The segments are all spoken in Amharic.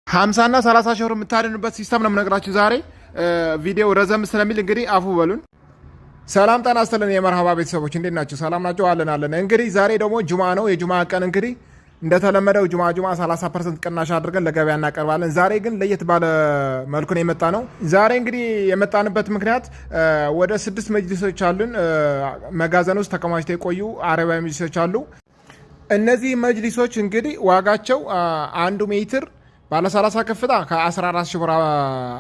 50 እና 30 ሺህ ብር የምታድንበት ሲስተም ነው የምነግራችሁ ዛሬ። ቪዲዮ ረዘም ስለሚል እንግዲህ አፉ በሉን። ሰላም ጤና ይስጥልን የመርሃባ ቤተሰቦች እንዴት ናችሁ? ሰላም ናችሁ? አለን። እንግዲህ ዛሬ ደግሞ ጁማ ነው። የጁማ ቀን እንግዲህ እንደተለመደው ጁማ 30% ቅናሽ አድርገን ለገበያ እናቀርባለን። ዛሬ ግን ለየት ባለ መልኩ ነው የመጣ ነው። ዛሬ እንግዲህ የመጣንበት ምክንያት ወደ 6 መጅሊሶች አሉን መጋዘን ውስጥ ተከማችተው የቆዩ አረቢያ መጅሊሶች አሉ። እነዚህ መጅሊሶች እንግዲህ ዋጋቸው 1 ሜትር ባለ 30 ከፍታ ከ14 ሺህ ብር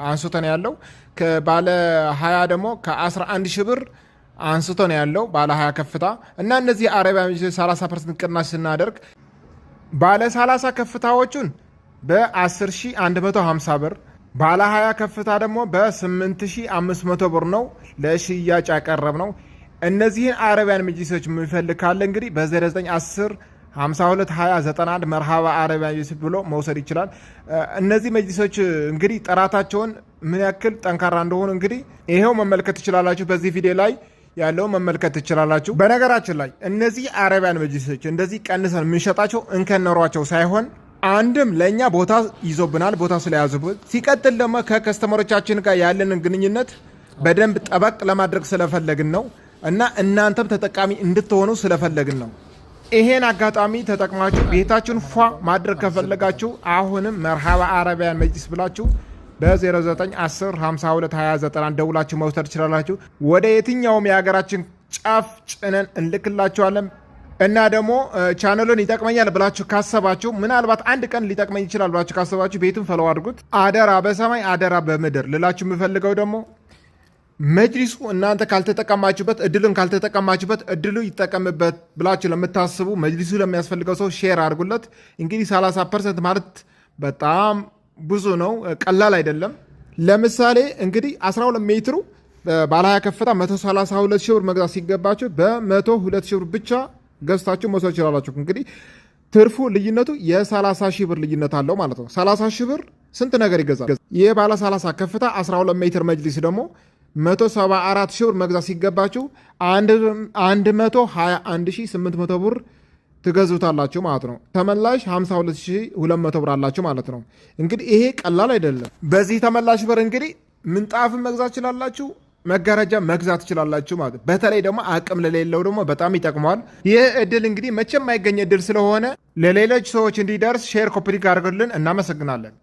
አንስቶ ነው ያለው። ባለ 20 ደግሞ ከ11 ሺህ ብር አንስቶ ነው ያለው ባለ 20 ከፍታ እና እነዚህ አረቢያ መጅሊሶች 30% ቅናሽ ስናደርግ ባለ 30 ከፍታዎቹን በ10150 ብር ባለ 20 ከፍታ ደግሞ በ8500 ብር ነው ለሽያጭ ያቀረብ ነው። እነዚህን አረቢያን መጅሊሶች የሚፈልግ ካለ እንግዲህ በ0910 52 20 91 መርሃባ አረቢያን መጅሊስ ብሎ መውሰድ ይችላል። እነዚህ መጅሊሶች እንግዲህ ጥራታቸውን ምን ያክል ጠንካራ እንደሆኑ እንግዲህ ይሄው መመልከት ትችላላችሁ። በዚህ ቪዲዮ ላይ ያለው መመልከት ትችላላችሁ። በነገራችን ላይ እነዚህ አረቢያን መጅሊሶች እንደዚህ ቀንሰን የምንሸጣቸው እንከነሯቸው ሳይሆን አንድም ለእኛ ቦታ ይዞብናል፣ ቦታ ስለያዙበት፣ ሲቀጥል ደግሞ ከከስተመሮቻችን ጋር ያለንን ግንኙነት በደንብ ጠበቅ ለማድረግ ስለፈለግን ነው እና እናንተም ተጠቃሚ እንድትሆኑ ስለፈለግን ነው። ይሄን አጋጣሚ ተጠቅማችሁ ቤታችሁን ፏ ማድረግ ከፈለጋችሁ አሁንም መርሃባ አረቢያን መጅሊስ ብላችሁ በ0910 52 20 91 ደውላችሁ መውሰድ ትችላላችሁ። ወደ የትኛውም የሀገራችን ጫፍ ጭነን እንልክላችኋለን። እና ደግሞ ቻናሉን ይጠቅመኛል ብላችሁ ካሰባችሁ ምናልባት አንድ ቀን ሊጠቅመኝ ይችላል ብላችሁ ካሰባችሁ ቤቱን ፈለው አድርጉት። አደራ በሰማይ አደራ በምድር ልላችሁ የምፈልገው ደግሞ መጅሊሱ እናንተ ካልተጠቀማችሁበት እድሉን ካልተጠቀማችሁበት እድሉ ይጠቀምበት ብላችሁ ለምታስቡ መጅሊሱ ለሚያስፈልገው ሰው ሼር አድርጉለት። እንግዲህ 30% ማለት በጣም ብዙ ነው፣ ቀላል አይደለም። ለምሳሌ እንግዲህ 12 ሜትሩ ባለ 20 ከፍታ 132 ሺህ ብር መግዛት ሲገባችሁ በ102 ሺህ ብር ብቻ ገዝታችሁ መውሰድ ይችላላችሁ። እንግዲህ ትርፉ ልዩነቱ የ30 ሺህ ብር ልዩነት አለው ማለት ነው። 30 ሺህ ብር ስንት ነገር ይገዛል። ይህ ባለ 30 ከፍታ 12 ሜትር መጅሊስ ደግሞ 174 ሺህ ብር መግዛት ሲገባችሁ 121800 ብር ትገዙታላችሁ ማለት ነው። ተመላሽ 52200 ብር አላችሁ ማለት ነው። እንግዲህ ይሄ ቀላል አይደለም። በዚህ ተመላሽ ብር እንግዲህ ምንጣፍን መግዛት ትችላላችሁ፣ መጋረጃ መግዛት ትችላላችሁ ማለት ነው። በተለይ ደግሞ አቅም ለሌለው ደግሞ በጣም ይጠቅመዋል። ይህ እድል እንግዲህ መቼም የማይገኝ እድል ስለሆነ ለሌሎች ሰዎች እንዲደርስ ሼር ኮፒ አድርጉልን። እናመሰግናለን።